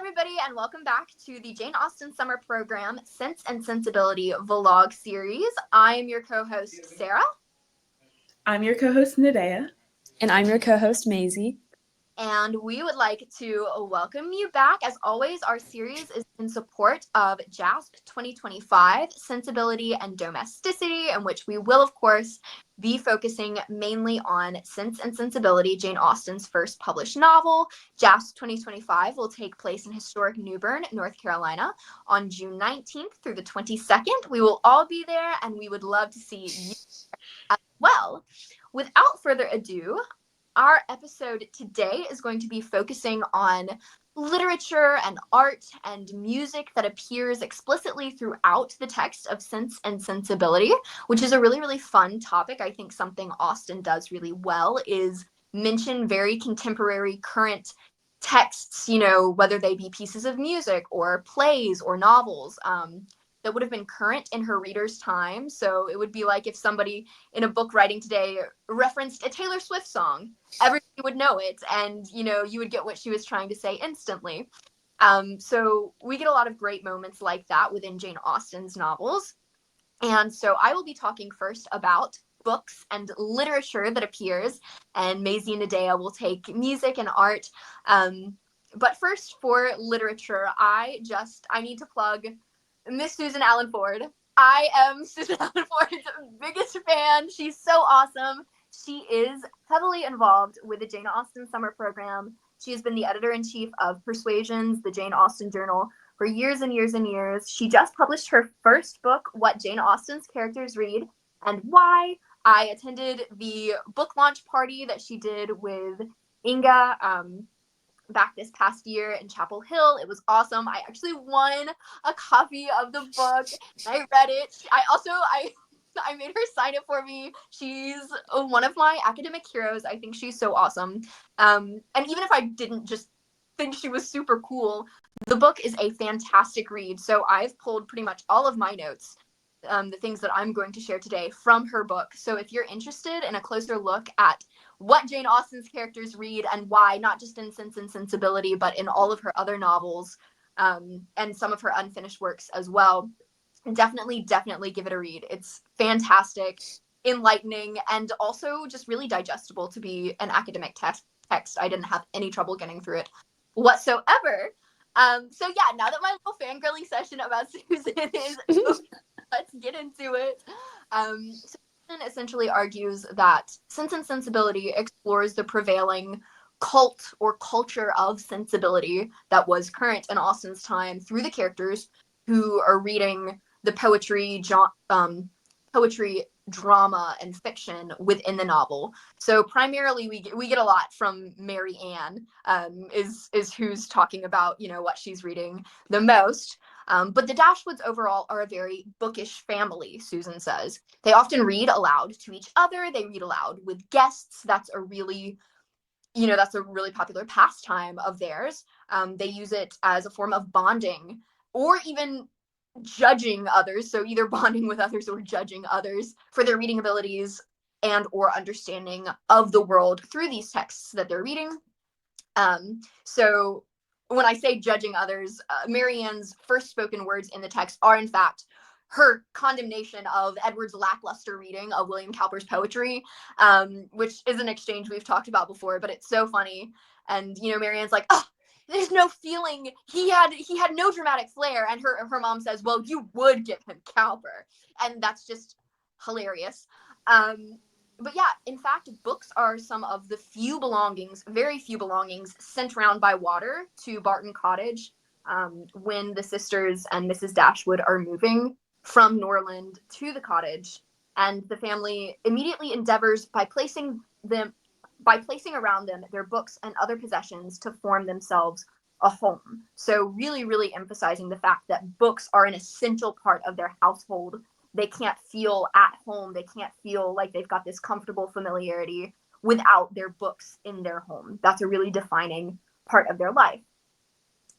everybody, and welcome back to the Jane Austen Summer Program Sense and Sensibility vlog series. I am your co-host, Sarah. I'm your co-host, Nadea. And I'm your co-host, Maizie. And we would like to welcome you back. As always, our series is in support of JASP 2025, Sensibility and Domesticity, in which we will, of course, be focusing mainly on Sense and Sensibility, Jane Austen's first published novel. JASP 2025 will take place in historic New Bern, North Carolina, on June 19th through the 22nd. We will all be there, and we would love to see you as well. Without further ado, our episode today is going to be focusing on literature and art and music that appears explicitly throughout the text of Sense and Sensibility, which is a really, really fun topic. I think something Austen does really well is mention very contemporary, current texts, whether they be pieces of music or plays or novels, that would have been current in her reader's time. So it would be like if somebody in a book writing today referenced a Taylor Swift song, everybody would know it, and you would get what she was trying to say instantly. So we get a lot of great moments like that within Jane Austen's novels. And so I will be talking first about books and literature that appears, and Maizie and Nadea will take music and art. But first, for literature, I need to plug Miss Susan Allen Ford. I am Susan Allen Ford's biggest fan. She's so awesome. She is heavily involved with the Jane Austen Summer Program. She has been the editor-in-chief of Persuasions, the Jane Austen Journal, for years and years and years. She just published her first book, What Jane Austen's Characters Read and Why. I attended the book launch party that she did with Inga back this past year in Chapel Hill. It was awesome. I actually won a copy of the book. I read it. I made her sign it for me. She's one of my academic heroes. I think she's so awesome. And even if I didn't just think she was super cool, the book is a fantastic read. So I've pulled pretty much all of my notes, the things that I'm going to share today, from her book. So if you're interested in a closer look at what Jane Austen's characters read and why, not just in Sense and Sensibility, but in all of her other novels, and some of her unfinished works as well, definitely give it a read. It's fantastic, enlightening, and also just really digestible to be an academic text. I didn't have any trouble getting through it whatsoever. So yeah, now that my little fangirling session about Susan is over, let's get into it. Susan essentially argues that Sense and Sensibility explores the prevailing cult or culture of sensibility that was current in Austen's time through the characters who are reading the poetry, drama, and fiction within the novel. So primarily, we get a lot from Mary Ann, is who's talking about what she's reading the most. But the Dashwoods overall are a very bookish family, Susan says. They often read aloud to each other. They read aloud with guests. That's a really popular pastime of theirs. They use it as a form of bonding or even judging others. So either bonding with others or judging others for their reading abilities and or understanding of the world through these texts that they're reading. So when I say judging others, Mary Ann's first spoken words in the text are in fact her condemnation of Edward's lackluster reading of William Cowper's poetry, which is an exchange we've talked about before, but it's so funny. And Mary Ann's like, oh, there's no feeling. He had no dramatic flair. And her mom says, well, you would give him Cowper. And that's just hilarious. But yeah, in fact, books are some of the very few belongings sent round by water to Barton Cottage when the sisters and Mrs. Dashwood are moving from Norland to the cottage. And the family immediately endeavors by placing around them their books and other possessions to form themselves a home. So really, really emphasizing the fact that books are an essential part of their household. They can't feel at home. They can't feel like they've got this comfortable familiarity without their books in their home. That's a really defining part of their life.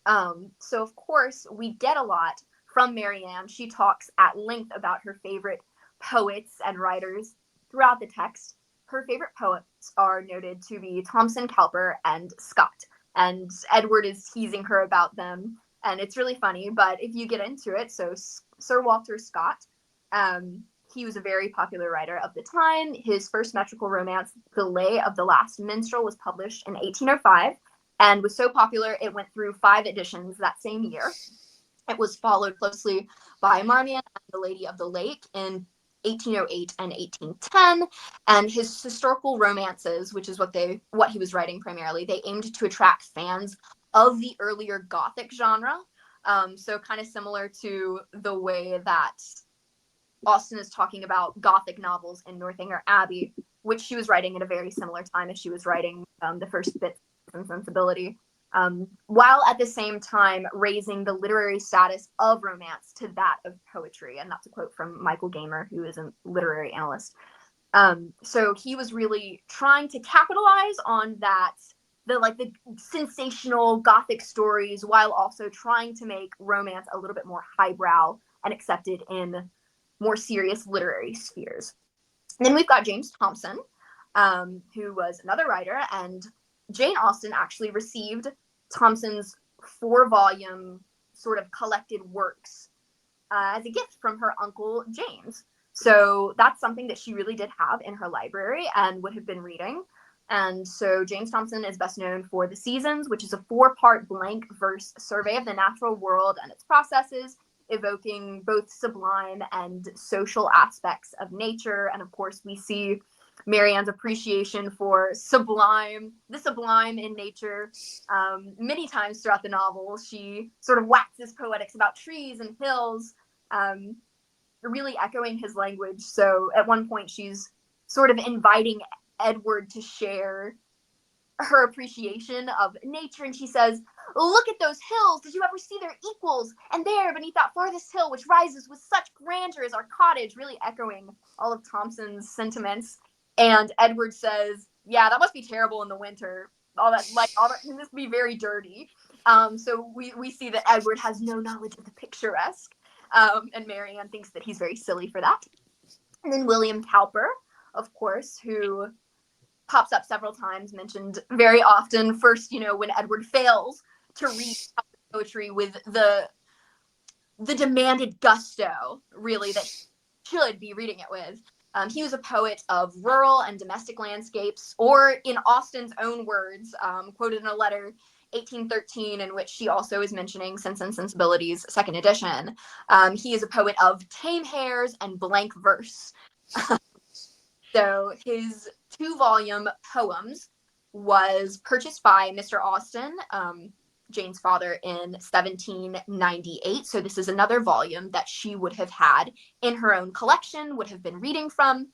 So of course, we get a lot from Mary Ann. She talks at length about her favorite poets and writers throughout the text. Her favorite poets are noted to be Thomson, Cowper, and Scott. and Edward is teasing her about them, and it's really funny. But if you get into it, so Sir Walter Scott, he was a very popular writer of the time. His first metrical romance, The Lay of the Last Minstrel, was published in 1805 and was so popular it went through 5 editions that same year. It was followed closely by Marmion and the Lady of the Lake in 1808 and 1810, and his historical romances, which is what he was writing primarily, they aimed to attract fans of the earlier Gothic genre. So kind of similar to the way that Austen is talking about Gothic novels in Northanger Abbey, which she was writing at a very similar time as she was writing the first bits of Sense Sensibility, while at the same time raising the literary status of romance to that of poetry. And that's a quote from Michael Gamer, who is a literary analyst. So he was really trying to capitalize on that, the sensational Gothic stories, while also trying to make romance a little bit more highbrow and accepted in more serious literary spheres. And then we've got James Thompson, who was another writer, and Jane Austen actually received Thompson's 4-volume sort of collected works as a gift from her uncle James. So that's something that she really did have in her library and would have been reading. And so James Thompson is best known for The Seasons, which is a 4-part blank verse survey of the natural world and its processes, evoking both sublime and social aspects of nature. And of course, we see Marianne's appreciation for the sublime in nature. Many times throughout the novel, she sort of waxes poetics about trees and hills, really echoing his language. So at one point, she's sort of inviting Edward to share her appreciation of nature, and she says, "Look at those hills. Did you ever see their equals? And there, beneath that farthest hill, which rises with such grandeur, is our cottage," really echoing all of Thompson's sentiments. And Edward says, "Yeah, that must be terrible in the winter. All that must be very dirty." So we see that Edward has no knowledge of the picturesque, and Marianne thinks that he's very silly for that. And then William Cowper, of course, who pops up several times, mentioned very often. First, when Edward fails to read poetry with the demanded gusto, really, that he should be reading it with. He was a poet of rural and domestic landscapes, or in Austen's own words, quoted in a letter 1813, in which she also is mentioning Sense and Sensibility's 2nd edition. He is a poet of tame hares and blank verse. So his 2-volume poems was purchased by Mr. Austen, Jane's father, in 1798. So this is another volume that she would have had in her own collection, would have been reading from.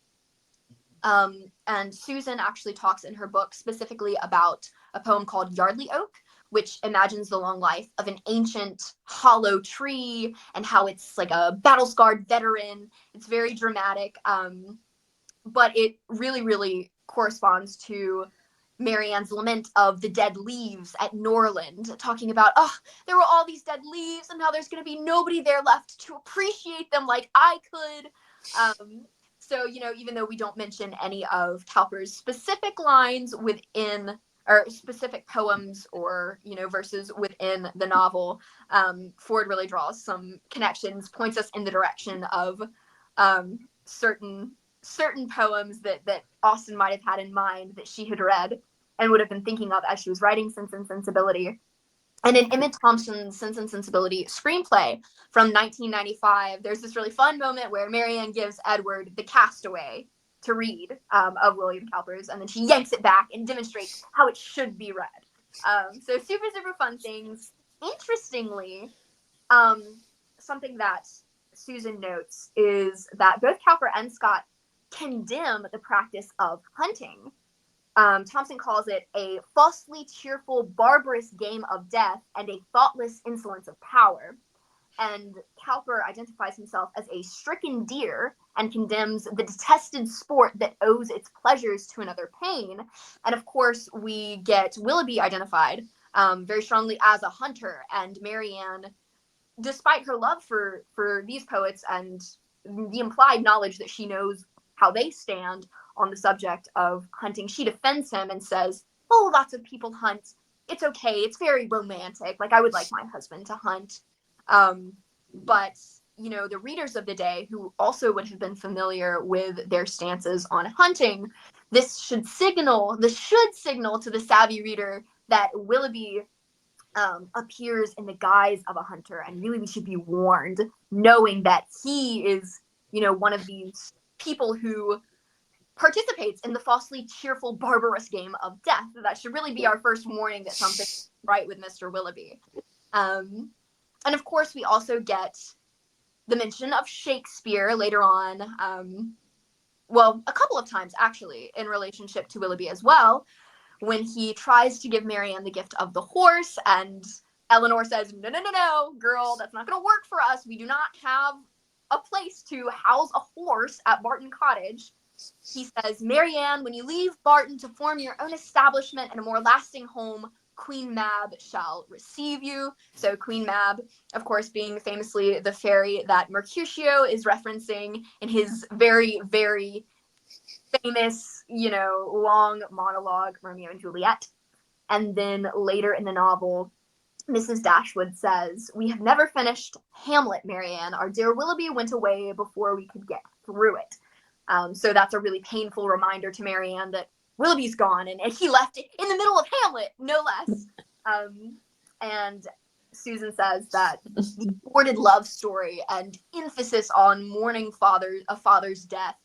And Susan actually talks in her book specifically about a poem called Yardley Oak, which imagines the long life of an ancient hollow tree and how it's like a battle-scarred veteran. It's very dramatic. But it really, really corresponds to Marianne's lament of the dead leaves at Norland, talking about, there were all these dead leaves, and now there's going to be nobody there left to appreciate them like I could. So, even though we don't mention any of Cowper's specific lines within, or specific poems or, verses within the novel, Ford really draws some connections, points us in the direction of certain poems that Austen might have had in mind that she had read and would have been thinking of as she was writing Sense and Sensibility. And in Emmett Thompson's Sense and Sensibility screenplay from 1995, there's this really fun moment where Marianne gives Edward The Castaway to read of William Cowper's, and then she yanks it back and demonstrates how it should be read. So super, super fun things. Interestingly, something that Susan notes is that both Cowper and Scott condemn the practice of hunting. Thompson calls it a falsely cheerful, barbarous game of death and a thoughtless insolence of power. And Cowper identifies himself as a stricken deer and condemns the detested sport that owes its pleasures to another pain. And of course, we get Willoughby identified very strongly as a hunter, and Marianne, despite her love for these poets and the implied knowledge that she knows how they stand on the subject of hunting, she defends him and says, "Oh, lots of people hunt. it's okay. It's very romantic. Like, I would like my husband to hunt. But, you know, the readers of the day who also would have been familiar with their stances on hunting, this should signal to the savvy reader that Willoughby appears in the guise of a hunter, and really we should be warned, knowing that he is, you know, one of these people who participates in the falsely cheerful, barbarous game of death. That should really be our first warning that something's right with Mr. Willoughby. And of course, we also get the mention of Shakespeare later on. Well, a couple of times actually, in relationship to Willoughby as well, when he tries to give Marianne the gift of the horse, and Eleanor says, no, no, no, no, girl, that's not going to work for us. We do not have a place to house a horse at Barton Cottage. He says, Marianne, when you leave Barton to form your own establishment and a more lasting home, Queen Mab shall receive you. So Queen Mab, of course, being famously the fairy that Mercutio is referencing in his very, very famous, you know, long monologue, Romeo and Juliet. And then later in the novel, Mrs. Dashwood says, we have never finished Hamlet, Marianne. Our dear Willoughby went away before we could get through it. So that's a really painful reminder to Marianne that Willoughby's gone, and he left it in the middle of Hamlet, no less. And Susan says that the sordid love story and emphasis on mourning a father's death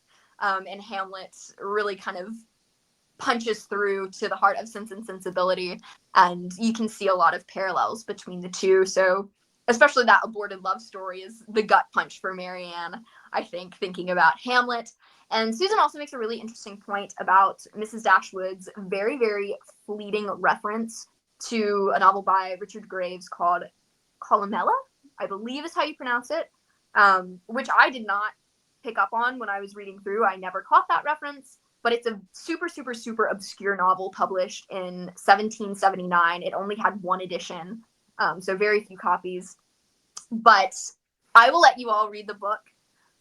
in Hamlet really kind of punches through to the heart of Sense and Sensibility, and you can see a lot of parallels between the two. So especially that aborted love story is the gut punch for Marianne, I think, thinking about Hamlet. And Susan also makes a really interesting point about Mrs. Dashwood's very, very fleeting reference to a novel by Richard Graves called Columella, I believe is how you pronounce it, which I did not pick up on when I was reading through. I never caught that reference, but it's a super, super, super obscure novel published in 1779. It only had one edition, so very few copies. But I will let you all read the book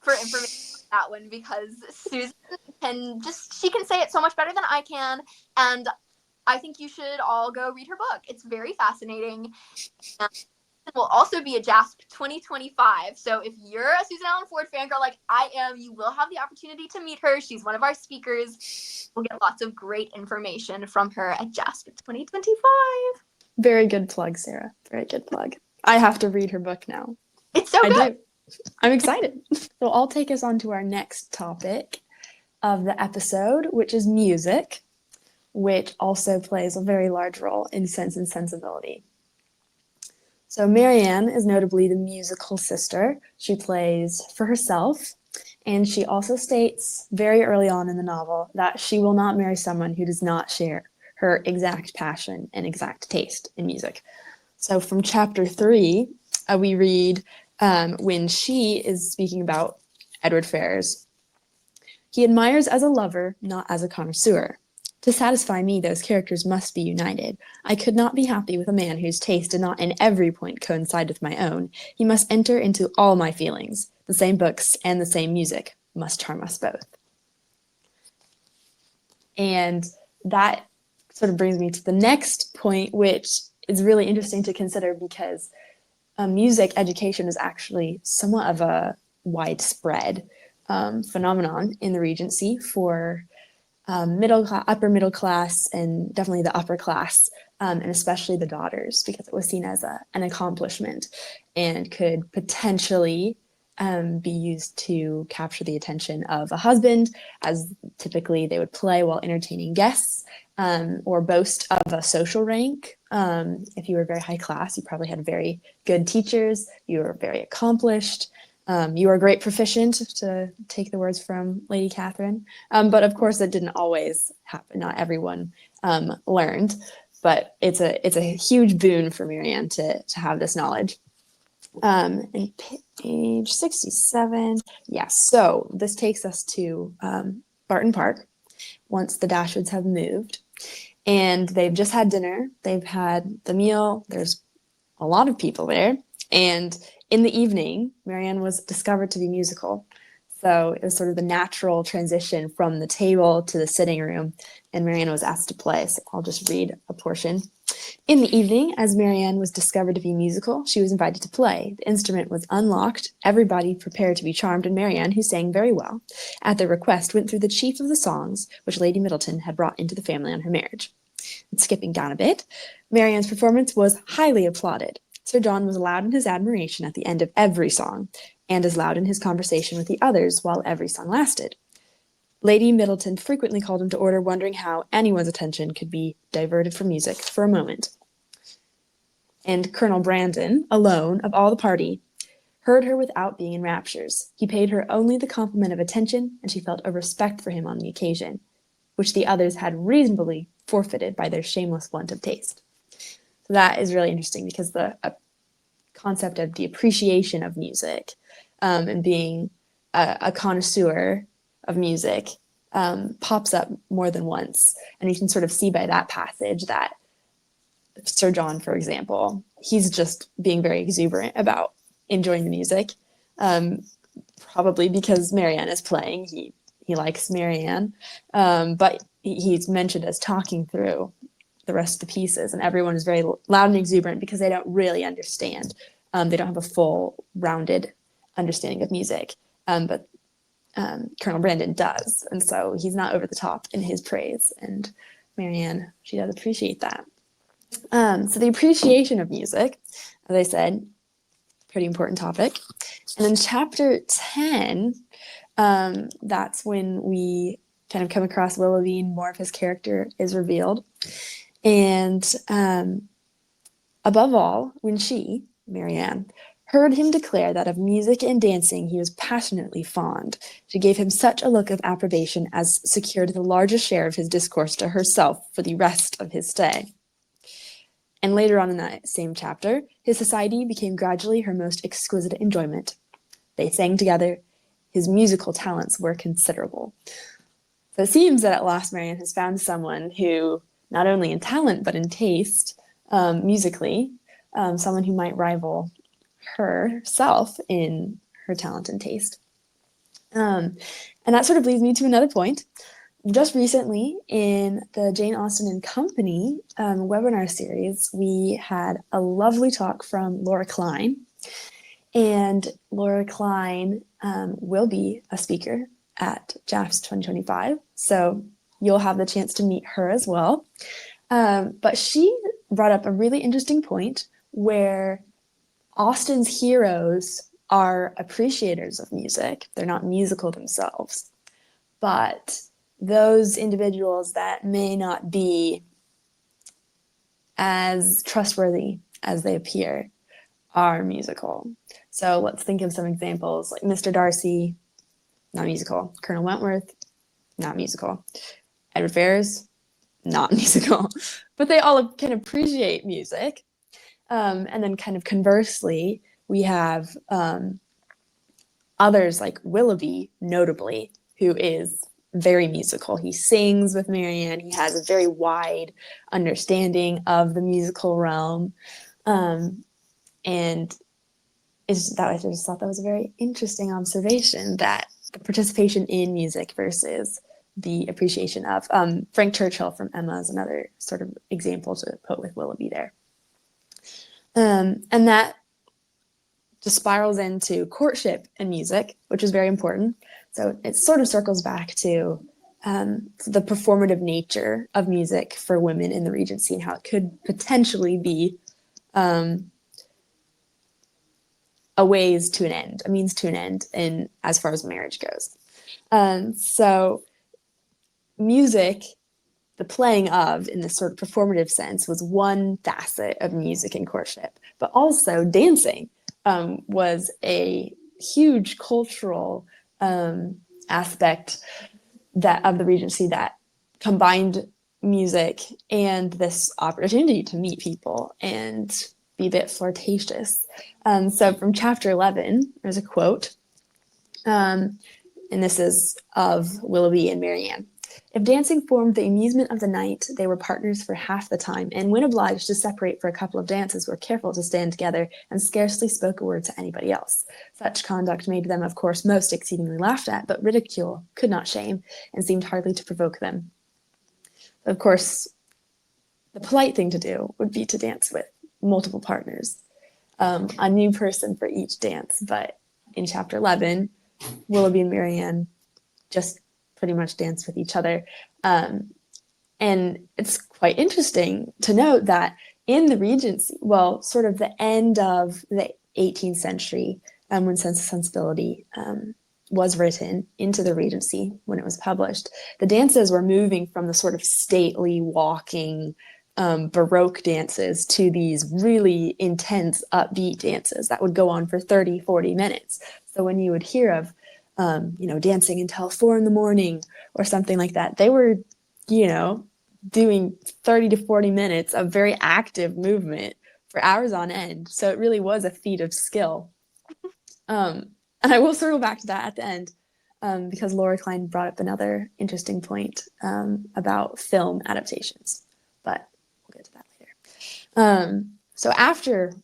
for information on that one, because Susan she can say it so much better than I can, and I think you should all go read her book. It's very fascinating. And it will also be a JASP 2025. So if you're a Susan Allen Ford fangirl like I am, you will have the opportunity to meet her. She's one of our speakers. We'll get lots of great information from her at JASP 2025. Very good plug, Sarah. Very good plug. I have to read her book now. It's so good. I do. I'm excited. So I'll take us on to our next topic of the episode, which is music, which also plays a very large role in Sense and Sensibility. So Marianne is notably the musical sister. She plays for herself, and she also states very early on in the novel that she will not marry someone who does not share her exact passion and exact taste in music. So from chapter 3, we read when she is speaking about Edward Ferrars. He admires as a lover, not as a connoisseur. To satisfy me, those characters must be united. I could not be happy with a man whose taste did not in every point coincide with my own. He must enter into all my feelings. The same books and the same music must charm us both. And that sort of brings me to the next point, which is really interesting to consider, because music education is actually somewhat of a widespread phenomenon in the Regency for upper middle class, and definitely the upper class, and especially the daughters, because it was seen as an accomplishment and could potentially be used to capture the attention of a husband, as typically they would play while entertaining guests, or boast of a social rank. If you were very high class, you probably had very good teachers, you were very accomplished, you were a great proficient, to take the words from Lady Catherine. But of course, that didn't always happen. Not everyone learned, but it's a huge boon for Marianne to have this knowledge. And page 67. Yeah, so this takes us to Barton Park once the Dashwoods have moved. And they've just had dinner. They've had the meal. There's a lot of people there. And in the evening, Marianne was discovered to be musical. So it was sort of the natural transition from the table to the sitting room, and Marianne was asked to play. So I'll just read a portion. In the evening, as Marianne was discovered to be musical, she was invited to play. The instrument was unlocked, everybody prepared to be charmed, and Marianne, who sang very well, at their request, went through the chief of the songs which Lady Middleton had brought into the family on her marriage. And skipping down a bit, Marianne's performance was highly applauded. Sir John was loud in his admiration at the end of every song, and as loud in his conversation with the others while every song lasted. Lady Middleton frequently called him to order, wondering how anyone's attention could be diverted from music for a moment. And Colonel Brandon, alone of all the party, heard her without being in raptures. He paid her only the compliment of attention, and she felt a respect for him on the occasion, which the others had reasonably forfeited by their shameless want of taste. So that is really interesting because the concept of the appreciation of music and being a connoisseur of music pops up more than once. And you can sort of see by that passage that Sir John, for example, he's just being very exuberant about enjoying the music, probably because Marianne is playing. He likes Marianne, but he's mentioned as talking through the rest of the pieces, and everyone is very loud and exuberant because they don't really understand. They don't have a full, rounded understanding of music, but Colonel Brandon does, and so he's not over the top in his praise, and Marianne, she does appreciate that. So the appreciation of music, as I said, pretty important topic. And in chapter 10, that's when we kind of come across Willoughby and more of his character is revealed. And above all, when she, Marianne, heard him declare that of music and dancing he was passionately fond, she gave him such a look of approbation as secured the largest share of his discourse to herself for the rest of his stay. And later on in that same chapter, his society became gradually her most exquisite enjoyment. They sang together. His musical talents were considerable. So it seems that at last Marianne has found someone who, not only in talent but in taste, musically, someone who might rival herself in her talent and taste. And that sort of leads me to another point. Just recently, in the Jane Austen and Company webinar series, we had a lovely talk from Laura Klein. And Laura Klein will be a speaker at JAFS 2025. So you'll have the chance to meet her as well. But she brought up a really interesting point where Austen's heroes are appreciators of music. They're not musical themselves. But those individuals that may not be as trustworthy as they appear are musical. So let's think of some examples, like Mr. Darcy, not musical. Colonel Wentworth, not musical. Edward Ferrars, not musical. But they all can appreciate music. And then kind of conversely, we have others like Willoughby, notably, who is very musical. He sings with Marianne. He has a very wide understanding of the musical realm. And I just thought that was a very interesting observation, that the participation in music versus the appreciation of. Frank Churchill from Emma is another sort of example to put with Willoughby there. And that just spirals into courtship and music, which is very important. So it sort of circles back to the performative nature of music for women in the Regency and how it could potentially be a means to an end in as far as marriage goes. So music, the playing of in this sort of performative sense, was one facet of music and courtship, but also dancing was a huge cultural aspect of the Regency that combined music and this opportunity to meet people and be a bit flirtatious. So from chapter 11, there's a quote, and this is of Willoughby and Marianne. If dancing formed the amusement of the night, they were partners for half the time, and when obliged to separate for a couple of dances, were careful to stand together and scarcely spoke a word to anybody else. Such conduct made them, of course, most exceedingly laughed at, but ridicule could not shame, and seemed hardly to provoke them. Of course, the polite thing to do would be to dance with multiple partners, a new person for each dance, but in chapter 11, Willoughby and Marianne just pretty much dance with each other. And it's quite interesting to note that in the Regency, well, sort of the end of the 18th century, when Sense Sensibility was written into the Regency, when it was published, the dances were moving from the sort of stately walking Baroque dances to these really intense upbeat dances that would go on for 30, 40 minutes. So when you would hear of dancing until 4 a.m. or something like that, they were, doing 30 to 40 minutes of very active movement for hours on end. So it really was a feat of skill. And I will circle back to that at the end because Laura Klein brought up another interesting point about film adaptations, but we'll get to that later. So after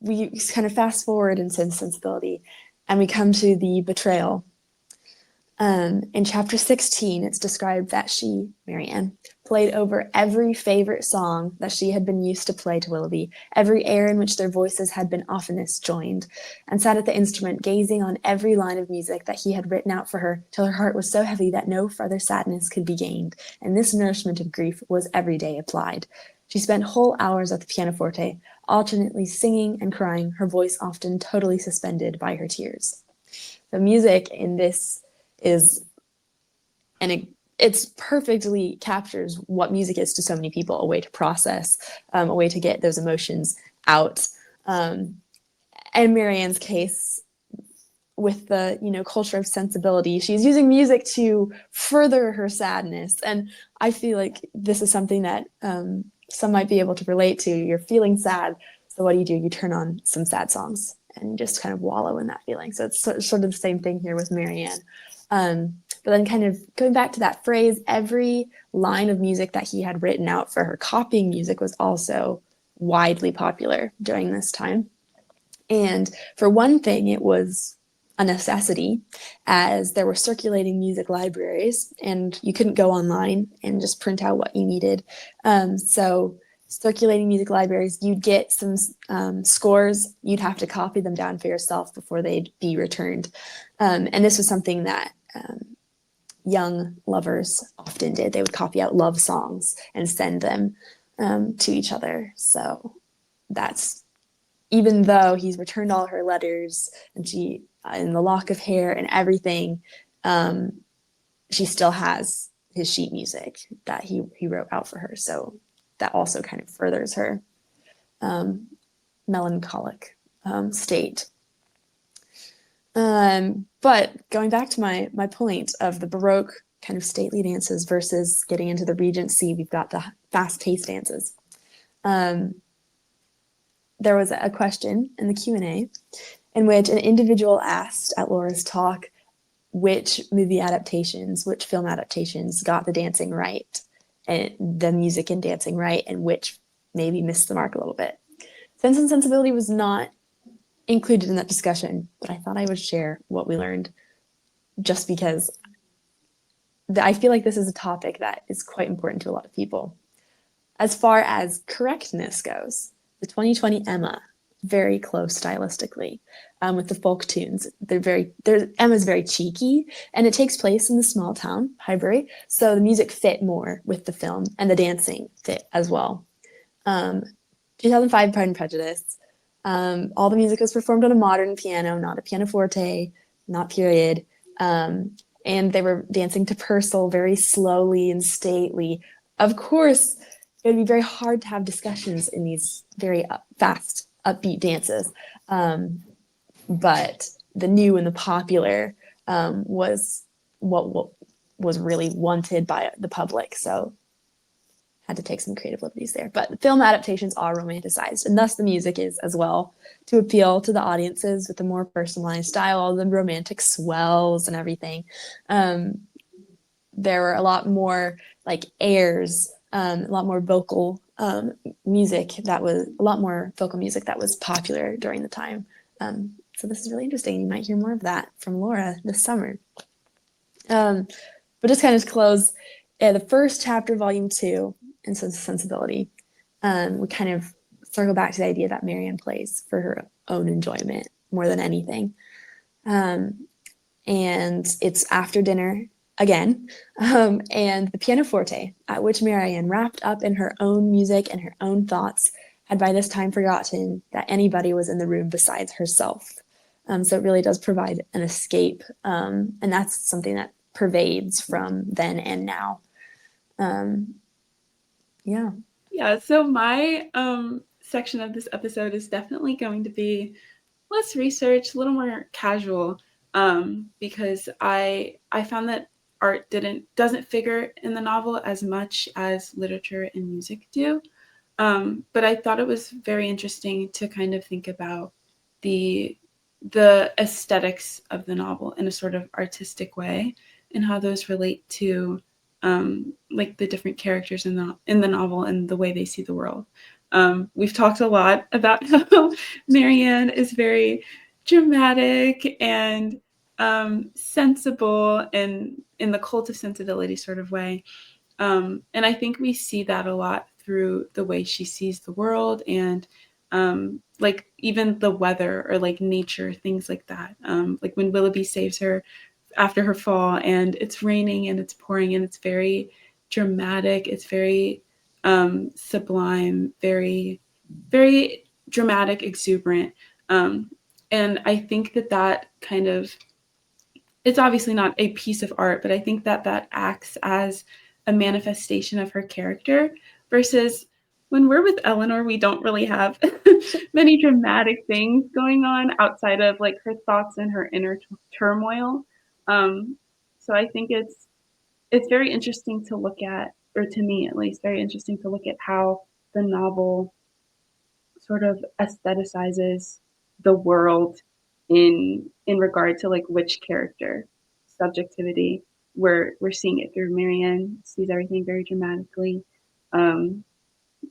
we kind of fast forward in Sense Sensibility and we come to the betrayal, in chapter 16, it's described that she, Marianne, played over every favorite song that she had been used to play to Willoughby, every air in which their voices had been oftenest joined, and sat at the instrument gazing on every line of music that he had written out for her, till her heart was so heavy that no further sadness could be gained, and this nourishment of grief was every day applied. She spent whole hours at the pianoforte, alternately singing and crying, her voice often totally suspended by her tears. The music in this is, and it's perfectly captures what music is to so many people, a way to process, a way to get those emotions out. In Marianne's case, with the culture of sensibility, she's using music to further her sadness, and I feel like this is something that some might be able to relate to. You're feeling sad, so what do? You turn on some sad songs and just kind of wallow in that feeling. So it's sort of the same thing here with Marianne. But then kind of going back to that phrase, every line of music that he had written out for her, copying music was also widely popular during this time. And for one thing, it was a necessity, as there were circulating music libraries and you couldn't go online and just print out what you needed. So circulating music libraries, you'd get some scores, you'd have to copy them down for yourself before they'd be returned. And this was something that young lovers often did. They would copy out love songs and send them to each other. So that's, even though he's returned all her letters and she, in the lock of hair and everything, she still has his sheet music that he wrote out for her. So that also kind of furthers her melancholic state. But going back to my point of the Baroque kind of stately dances versus getting into the Regency, we've got the fast-paced dances. There was a question in the Q&A in which an individual asked at Laura's talk which movie adaptations, which film adaptations got the dancing right, and the music and dancing right, and which maybe missed the mark a little bit. Sense and Sensibility was not included in that discussion, but I thought I would share what we learned just because I feel like this is a topic that is quite important to a lot of people. As far as correctness goes, the 2020 Emma, very close stylistically with the folk tunes. Emma's very cheeky, and it takes place in the small town, Highbury, so the music fit more with the film, and the dancing fit as well. 2005 Pride and Prejudice, all the music was performed on a modern piano, not a pianoforte, not period, and they were dancing to Purcell very slowly and stately. Of course, it would be very hard to have discussions in these very fast, upbeat dances. But the new and the popular was what was really wanted by the public. So had to take some creative liberties there. But film adaptations are romanticized, and thus the music is as well, to appeal to the audiences with a more personalized style, all the romantic swells and everything. there were a lot more like airs, a lot more vocal music that was a lot more vocal music that was popular during the time. So this is really interesting. You might hear more of that from Laura this summer. But just kind of to close, the first chapter, volume 2, in Sense Sensibility, we kind of circle back to the idea that Marianne plays for her own enjoyment more than anything. And it's after dinner again, and the pianoforte, at which Marianne, wrapped up in her own music and her own thoughts, had by this time forgotten that anybody was in the room besides herself. So it really does provide an escape, and that's something that pervades from then and now. Yeah. Yeah, so my section of this episode is definitely going to be less research, a little more casual, because I found that art doesn't figure in the novel as much as literature and music do. But I thought it was very interesting to kind of think about the aesthetics of the novel in a sort of artistic way, and how those relate to like the different characters in the novel and the way they see the world. We've talked a lot about how Marianne is very dramatic and sensible, and in the cult of sensibility sort of way. And I think we see that a lot through the way she sees the world, and like even the weather or like nature, things like that. Like when Willoughby saves her after her fall, and it's raining and it's pouring, and it's very dramatic. It's very sublime, very, very dramatic, exuberant. And I think that kind of, it's obviously not a piece of art, but I think that acts as a manifestation of her character, versus when we're with Eleanor, we don't really have many dramatic things going on outside of like her thoughts and her inner turmoil. So I think it's very interesting to look at, or to me at least, very interesting to look at how the novel sort of aestheticizes the world in regard to like which character subjectivity we're seeing it through. Marianne sees everything very dramatically,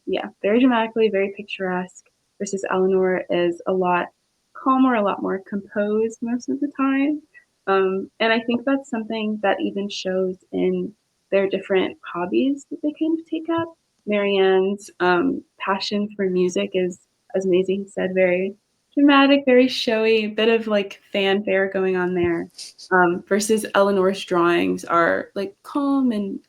yeah, very dramatically, very picturesque, versus Eleanor is a lot calmer, a lot more composed most of the time. And I think that's something that even shows in their different hobbies that they kind of take up. Marianne's passion for music is, as Maisie said, very dramatic, very showy, a bit of like fanfare going on there. Versus Eleanor's drawings are like calm, and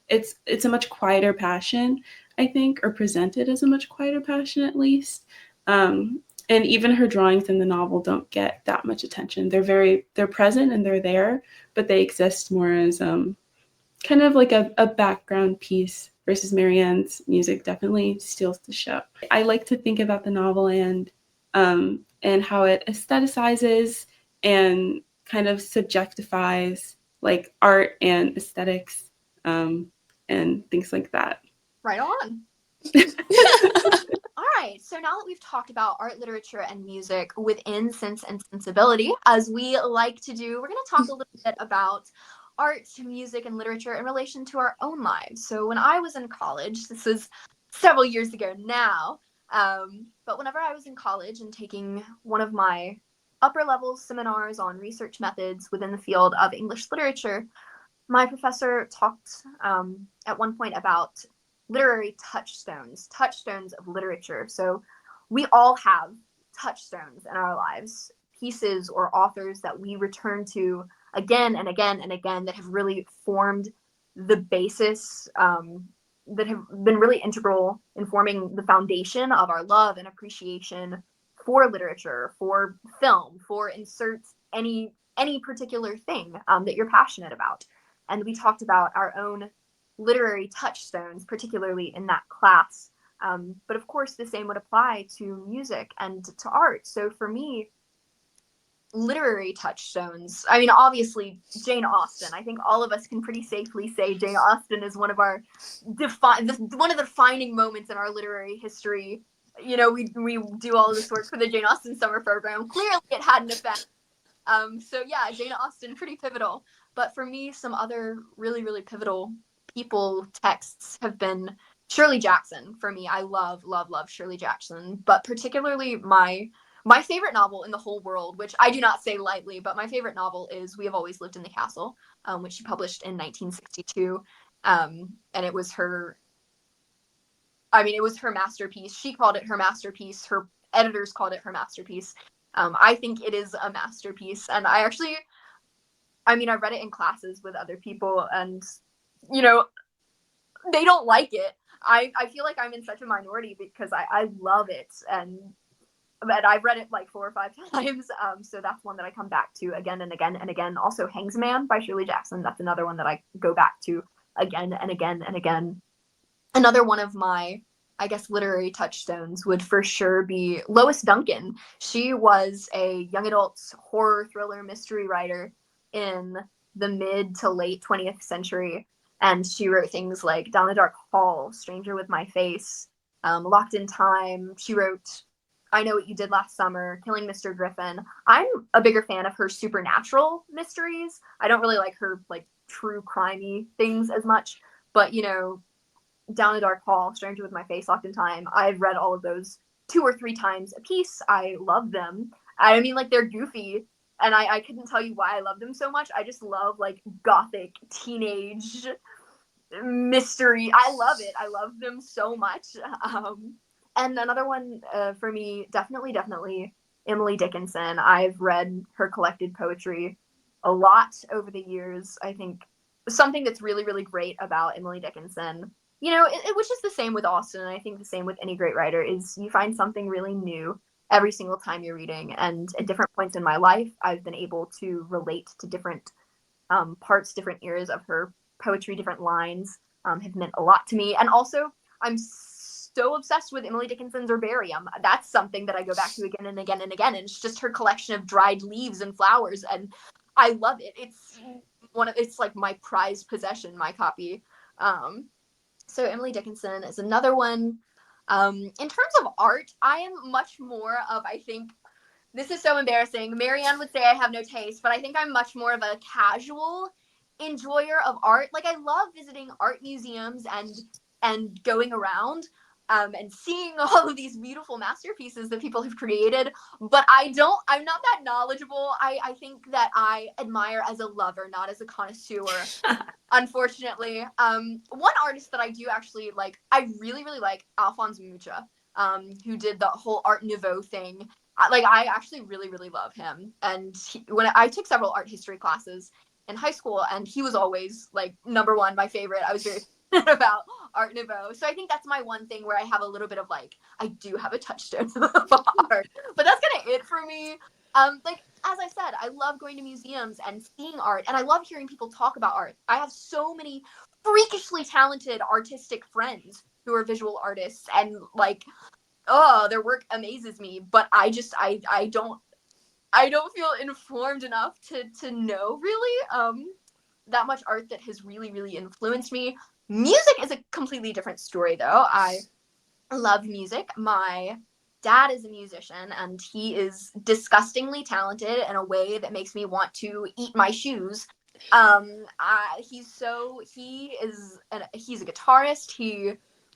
it's a much quieter passion, I think, or presented as a much quieter passion at least. And even her drawings in the novel don't get that much attention. They're present and they're there, but they exist more as kind of like a background piece, versus Marianne's music definitely steals the show. I like to think about the novel and how it aestheticizes and kind of subjectifies like art and aesthetics, and things like that. Right on. All right, so now that we've talked about art, literature, and music within Sense and Sensibility, as we like to do, we're going to talk a little bit about art, music, and literature in relation to our own lives. So when I was in college, this was several years ago now, but whenever I was in college and taking one of my upper level seminars on research methods within the field of English literature, my professor talked at one point about literary touchstones of literature. So we all have touchstones in our lives, pieces or authors that we return to again and again and again, that have really formed the basis, that have been really integral in forming the foundation of our love and appreciation for literature, for film, for insert any particular thing that you're passionate about. And we talked about our own literary touchstones, particularly in that class. But of course, the same would apply to music and to art. So for me, literary touchstones, I mean, obviously, Jane Austen. I think all of us can pretty safely say Jane Austen is one of our one of the defining moments in our literary history. You know, we do all of this work for the Jane Austen summer program. Clearly, it had an effect. So yeah, Jane Austen, pretty pivotal. But for me, some other really, really pivotal people texts have been Shirley Jackson. For me, I love, love, love Shirley Jackson, but particularly my favorite novel in the whole world, which I do not say lightly, but my favorite novel is We Have Always Lived in the Castle, which she published in 1962. And it was her, I mean, it was her masterpiece. She called it her masterpiece. Her editors called it her masterpiece. I think it is a masterpiece. And I actually, I mean, I read it in classes with other people, and, you know, they don't like it. I feel like I'm in such a minority because I love it. And but I've read it like 4 or 5 times. So that's one that I come back to again and again and again. Also, Hangsman by Shirley Jackson. That's another one that I go back to again and again and again. Another one of my, I guess, literary touchstones would for sure be Lois Duncan. She was a young adult horror thriller mystery writer in the mid to late 20th century. And she wrote things like Down a Dark Hall, Stranger with My Face, Locked in Time. She wrote I Know What You Did Last Summer, Killing Mr. Griffin. I'm a bigger fan of her supernatural mysteries. I don't really like her like true crimey things as much, but Down a Dark Hall, Stranger with My Face, Locked in Time. I've read all of those 2 or 3 times a piece. I love them. I mean, like, they're goofy, and I couldn't tell you why I love them so much. I just love, like, gothic teenage mystery. I love it. I love them so much. And another one for me, definitely Emily Dickinson. I've read her collected poetry a lot over the years. I think something that's really, really great about Emily Dickinson, which is the same with Austen, and I think the same with any great writer, is you find something really new every single time you're reading. And at different points in my life, I've been able to relate to different parts, different eras of her poetry, different lines have meant a lot to me. And also, I'm so obsessed with Emily Dickinson's herbarium. That's something that I go back to again and again and again. And it's just her collection of dried leaves and flowers, and I love it. It's like my prized possession, my copy. So Emily Dickinson is another one. In terms of art, I am much more of, I think, this is so embarrassing. Marianne would say I have no taste, but I think I'm much more of a casual enjoyer of art. Like, I love visiting art museums and going around and seeing all of these beautiful masterpieces that people have created. But I'm not that knowledgeable. I think that I admire as a lover, not as a connoisseur. Unfortunately, one artist that I do actually like, I really, really like Alphonse Mucha, who did the whole Art Nouveau thing. I actually really, really love him. And when I took several art history classes in high school, and he was always like number one, my favorite. I was very about Art Nouveau. So I think that's my one thing where I have a little bit of like, I do have a touchstone of art, but that's kind of it for me. Like, as I said, I love going to museums and seeing art, and I love hearing people talk about art. I have so many freakishly talented artistic friends who are visual artists, and like, oh, their work amazes me, but I don't feel informed enough to know really that much art that has really, really influenced me. Music is a completely different story though. I love music. My dad is a musician, and he is disgustingly talented in a way that makes me want to eat my shoes. He's a guitarist. He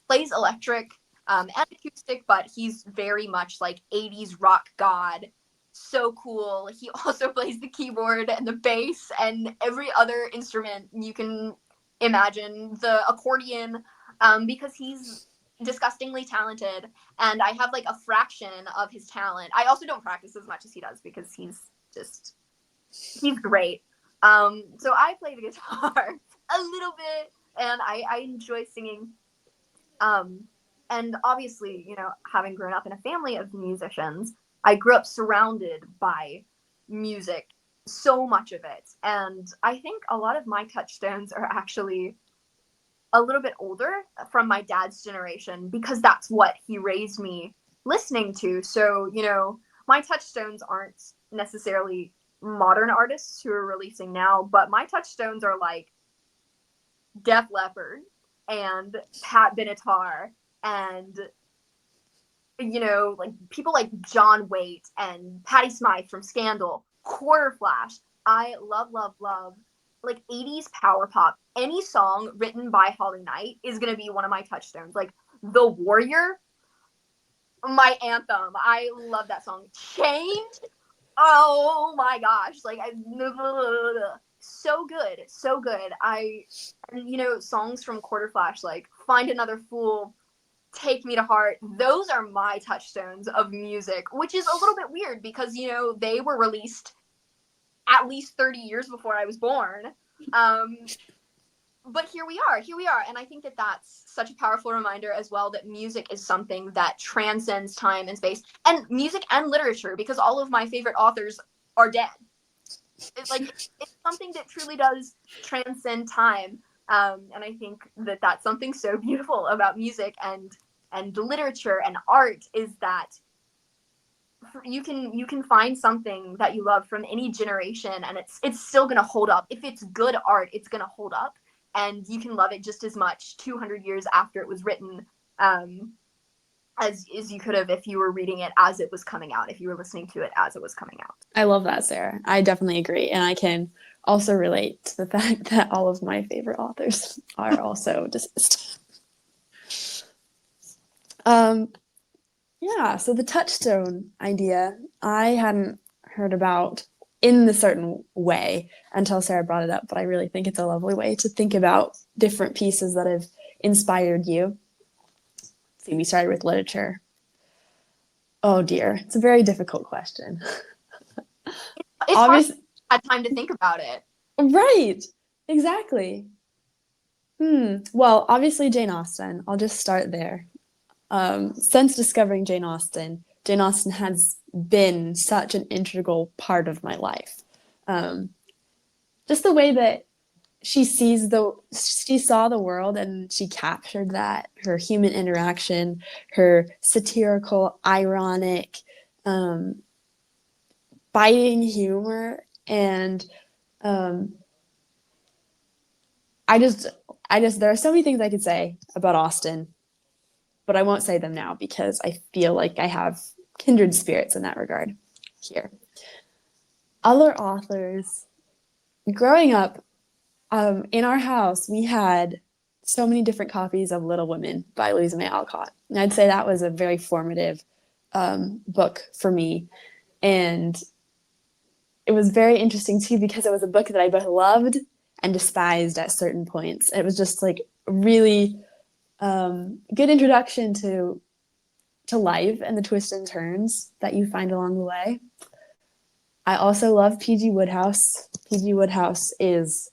plays electric and acoustic, but he's very much like 80s rock god. So cool. He also plays the keyboard and the bass and every other instrument you can imagine, the accordion, because he's disgustingly talented, and I have like a fraction of his talent. I also don't practice as much as he does because he's great. So I play the guitar a little bit, and I enjoy singing. And obviously, having grown up in a family of musicians, I grew up surrounded by music, so much of it. And I think a lot of my touchstones are actually a little bit older, from my dad's generation, because that's what he raised me listening to. So, my touchstones aren't necessarily modern artists who are releasing now, but my touchstones are like Def Leppard and Pat Benatar and like people like John Waite and Patti Smythe from Scandal, Quarter Flash. I love, love, love like 80s power pop, any song written by Holly Knight is going to be one of my touchstones. Like The Warrior, my anthem. I love that song. Change. Oh my gosh. Like so good. So good. And you know, songs from Quarter Flash like Find Another Fool, Take Me to Heart. Those are my touchstones of music, which is a little bit weird because, you know, they were released at least 30 years before I was born. But here we are, and I think that that's such a powerful reminder as well that music is something that transcends time and space, and music and literature, because all of my favorite authors are dead. It's something that truly does transcend time, and I think that that's something so beautiful about music and literature and art, is that you can find something that you love from any generation, and it's still going to hold up. If it's good art, it's going to hold up, and you can love it just as much 200 years after it was written, as you could have if you were reading it as it was coming out, if you were listening to it as it was coming out. I love that, Sarah. I definitely agree. And I can also relate to the fact that all of my favorite authors are also deceased. Yeah, so the touchstone idea I hadn't heard about in the certain way until Sarah brought it up, but I really think it's a lovely way to think about different pieces that have inspired you. See, we started with literature. Oh dear, it's a very difficult question. It's Obviously, hard to have time to think about it. right, exactly. Well, obviously Jane Austen. I'll just start there. Since discovering Jane Austen has been such an integral part of my life. Just the way that she saw the world and she captured that, her human interaction, her satirical, ironic, biting humor, and I just there are so many things I could say about Austen, but I won't say them now because I feel like I have kindred spirits in that regard here. Other authors, growing up, in our house, we had so many different copies of Little Women by Louisa May Alcott. And I'd say that was a very formative book for me. And it was very interesting too because it was a book that I both loved and despised at certain points. It was just like really good introduction to life and the twists and turns that you find along the way. I also love P.G. Wodehouse. P.G. Wodehouse is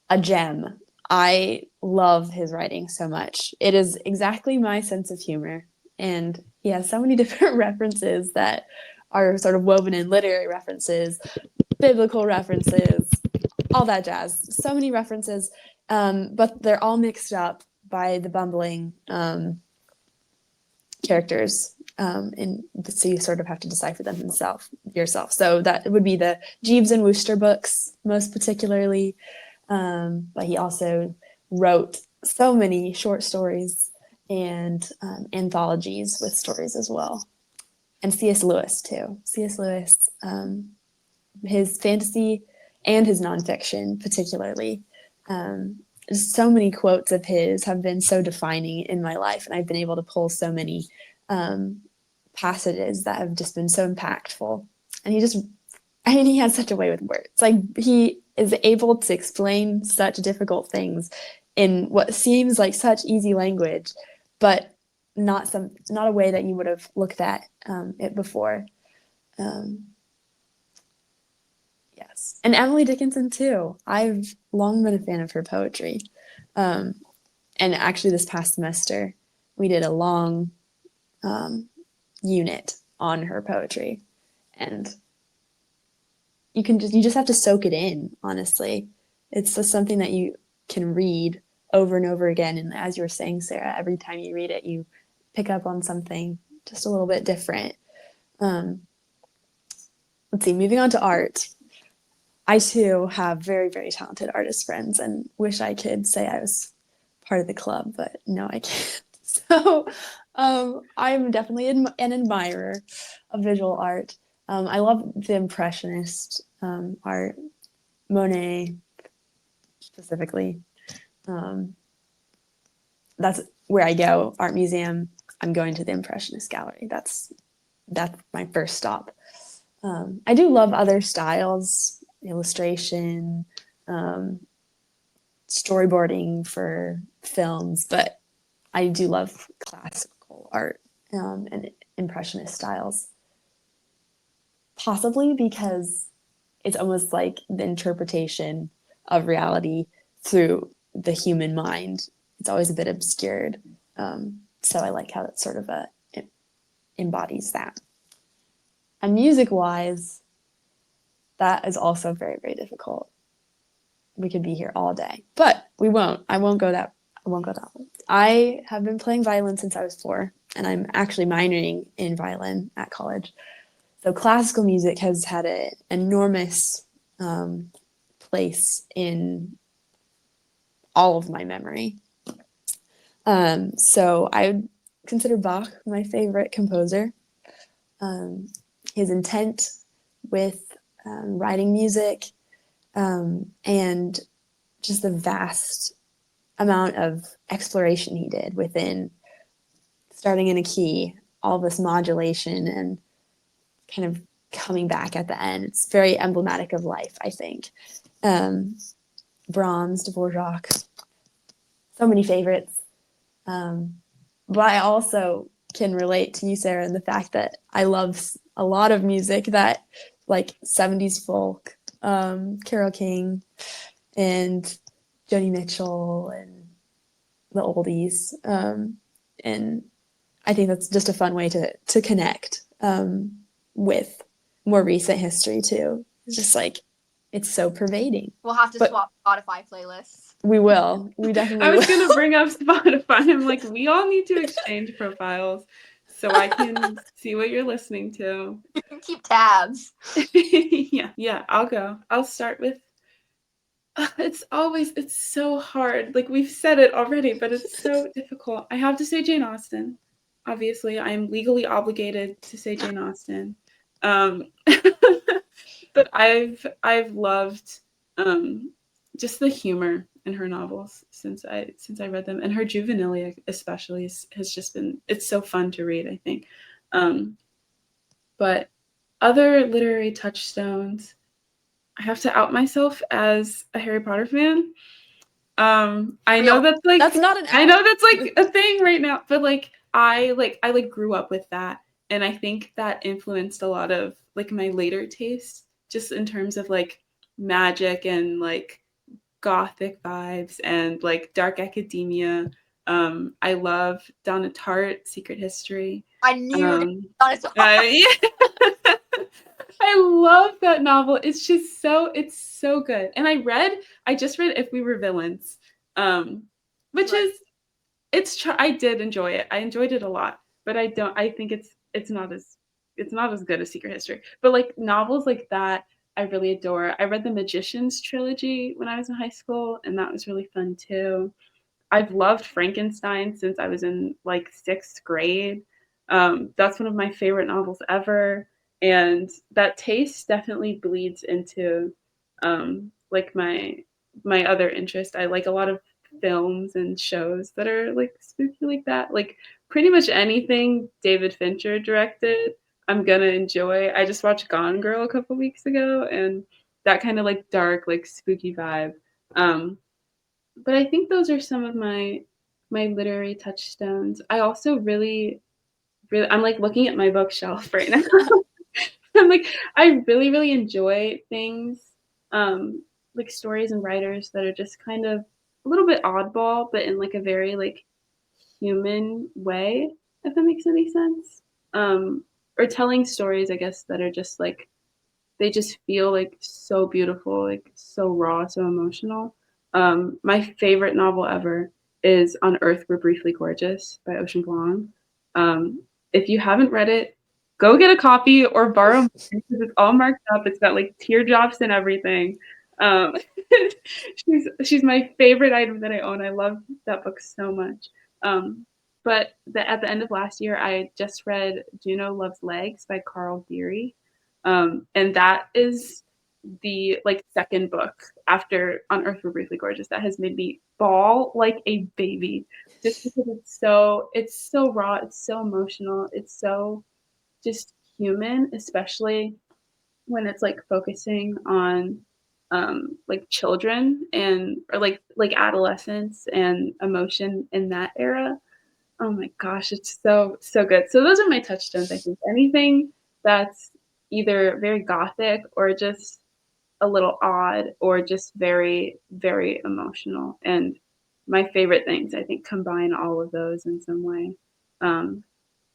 a gem. I love his writing so much. It is exactly my sense of humor. And he has so many different references that are sort of woven in, literary references, biblical references, all that jazz. So many references, but they're all mixed up by the bumbling characters. And so you sort of have to decipher them yourself. So that would be the Jeeves and Wooster books, most particularly. But he also wrote so many short stories and anthologies with stories as well. And C.S. Lewis, too. C.S. Lewis, his fantasy and his nonfiction, particularly. So many quotes of his have been so defining in my life, and I've been able to pull so many passages that have just been so impactful. And he has such a way with words. Like, he is able to explain such difficult things in what seems like such easy language, but not a way that you would have looked at it before. Yes. And Emily Dickinson too. I've long been a fan of her poetry. And actually this past semester we did a long unit on her poetry, and you just have to soak it in, honestly. It's just something that you can read over and over again, and as you were saying, Sarah, every time you read it you pick up on something just a little bit different. Let's see, moving on to art. I too have very, very talented artist friends and wish I could say I was part of the club, but no, I can't. So I'm definitely an admirer of visual art. I love the Impressionist art. Monet specifically. That's where I go. Art museum. I'm going to the Impressionist gallery. That's my first stop. I do love other styles, illustration, storyboarding for films, but I do love classical art and Impressionist styles. Possibly because it's almost like the interpretation of reality through the human mind. It's always a bit obscured. So I like how it sort of it embodies that. And music-wise, that is also very, very difficult. We could be here all day, but we won't. I won't go that way. I have been playing violin since I was 4, and I'm actually minoring in violin at college. So classical music has had an enormous place in all of my memory. So I would consider Bach my favorite composer. His intent with writing music and just the vast amount of exploration he did within starting in a key, all this modulation and kind of coming back at the end. It's very emblematic of life, I think. Brahms, Dvorak, so many favorites. But I also can relate to you, Sarah, in the fact that I love a lot of music that, like 70s folk, Carole King, and Joni Mitchell, and the oldies. And I think that's just a fun way to connect with more recent history too. It's just like it's so pervading. We'll have to swap Spotify playlists. We will. We definitely I was will. gonna bring up Spotify. I'm like, we all need to exchange profiles so I can see what you're listening to. Keep tabs. Yeah, I'll go. I'll start with it's so hard. Like we've said it already, but it's so difficult. I have to say Jane Austen. Obviously, I am legally obligated to say Jane Austen. But I've loved just the humor in her novels since I read them, and her juvenilia especially has just been, it's so fun to read, I think. But other literary touchstones, I have to out myself as a Harry Potter fan. I know that's like That's not an I know that's like a thing right now, but I grew up with that, and I think that influenced a lot of like my later tastes, just in terms of like magic and like gothic vibes and like dark academia. I love Donna Tartt, Secret History. I knew you were going to Yeah. I love that novel. It's just it's so good. And I just read If We Were Villains, which is I did enjoy it. I enjoyed it a lot, but I think it's not as good as Secret History. But like novels like that, I really adore. I read the Magician's trilogy when I was in high school, and that was really fun too. I've loved Frankenstein since I was in like 6th grade. That's one of my favorite novels ever. And that taste definitely bleeds into like my other interest. I like a lot of films and shows that are like spooky like that. Like pretty much anything David Fincher directed, I'm gonna enjoy. I just watched Gone Girl a couple weeks ago, and that kind of like dark, like spooky vibe. But I think those are some of my literary touchstones. I also really I'm like looking at my bookshelf right now. I'm like I really enjoy things like stories and writers that are just kind of a little bit oddball, but in like a very like human way, if that makes any sense. Or telling stories, I guess, that are just like they just feel like so beautiful, like so raw, so emotional. My favorite novel ever is On Earth We're Briefly Gorgeous by Ocean Vuong. If you haven't read it, go get a copy or borrow mine because it's all marked up. It's got like teardrops and everything. Um, she's my favorite item that I own. I love that book so much. But at the end of last year, I just read Juno Loves Legs by Carl Beery. And that is the like second book after On Earth We're Briefly Gorgeous that has made me bawl like a baby, just because it's so raw, it's so emotional, it's so just human, especially when it's like focusing on like children and or like adolescence and emotion in that era. Oh my gosh, it's so good. So those are my touchstones, I think. Anything that's either very gothic or just a little odd or just very, very emotional. And my favorite things, I think, combine all of those in some way. Um,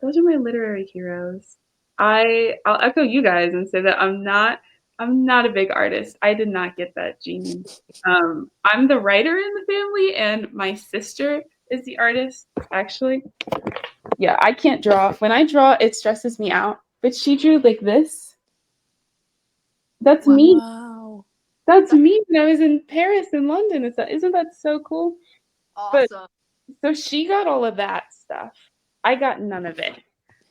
those are my literary heroes. I'll echo you guys and say that I'm not a big artist. I did not get that gene. I'm the writer in the family, and my sister is the artist. Actually, yeah, I can't draw. When I draw, it stresses me out. But she drew like this. That's me. Wow. That's me when I was in Paris and London. Isn't that so cool? But Awesome. so she got all of that stuff. I got none of it.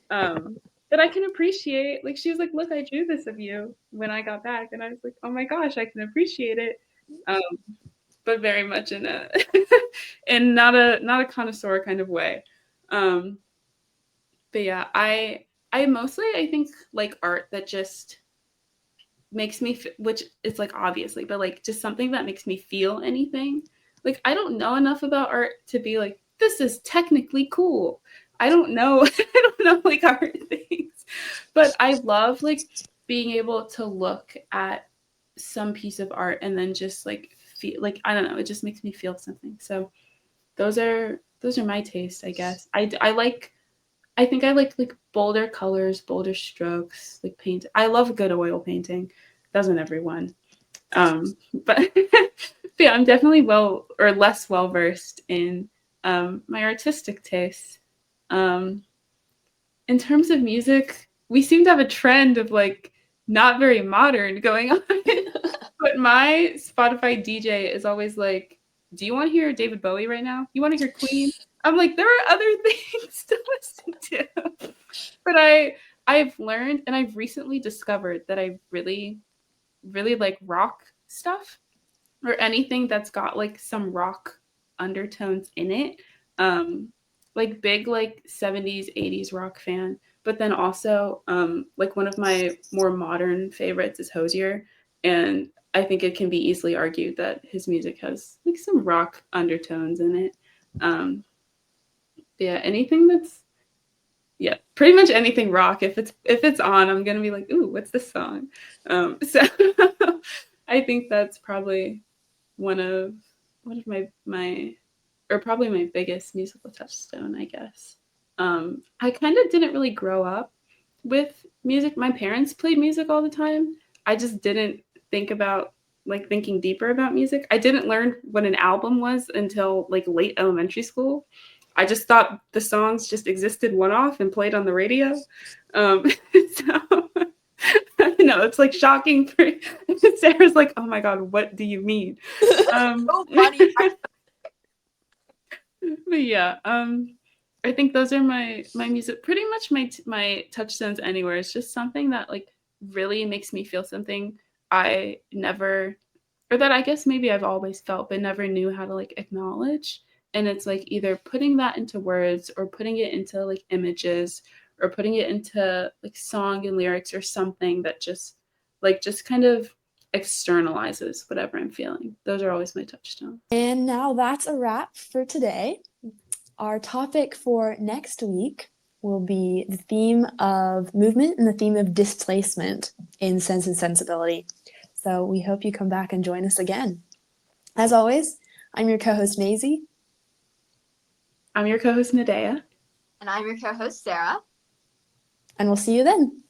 But I can appreciate, like she was like, look, I drew this of you when I got back. And I was like, oh my gosh, I can appreciate it. Um, but very much in a in not a connoisseur kind of way. Um, but yeah, I mostly I think like art that just makes me which is like obviously, but like just something that makes me feel anything. Like I don't know enough about art to be like this is technically cool. I don't know. I don't know like art things, but I love like being able to look at some piece of art and then just like feel like I don't know. It just makes me feel something. So those are my tastes, I guess. I like I think I like bolder colors, bolder strokes, like paint. I love a good oil painting. Doesn't everyone? But, but yeah, I'm definitely well or less well versed in my artistic tastes. Um, in terms of music, we seem to have a trend of like not very modern going on. But my Spotify DJ is always like, "Do you want to hear David Bowie right now? You want to hear Queen?" I'm like, there are other things to listen to. But I've learned and I've recently discovered that I really really like rock stuff or anything that's got like some rock undertones in it. Um like big like 70s 80s rock fan, but then also like one of my more modern favorites is Hosier, and I think it can be easily argued that his music has like some rock undertones in it. Yeah, anything that's yeah, pretty much anything rock. If it's on, I'm gonna be like, ooh, what's this song? So I think that's probably one of my or probably my biggest musical touchstone, I guess. I kind of didn't really grow up with music. My parents played music all the time. I just didn't think about like thinking deeper about music. I didn't learn what an album was until like late elementary school. I just thought the songs just existed one off and played on the radio. So no, it's like shocking for Sarah's like, oh my god, what do you mean? So funny. But yeah, I think those are my music. Pretty much my touchstones anywhere. It's just something that like really makes me feel something I never, or that I guess maybe I've always felt but never knew how to like acknowledge. And it's like either putting that into words or putting it into like images or putting it into like song and lyrics or something that just kind of externalizes whatever I'm feeling. Those are always my touchstones. And now that's a wrap for today. Our topic for next week will be the theme of movement and the theme of displacement in Sense and Sensibility. So we hope you come back and join us again. As always, I'm your co-host Maizie. I'm your co-host Nadea. And I'm your co-host, Sarah. And we'll see you then.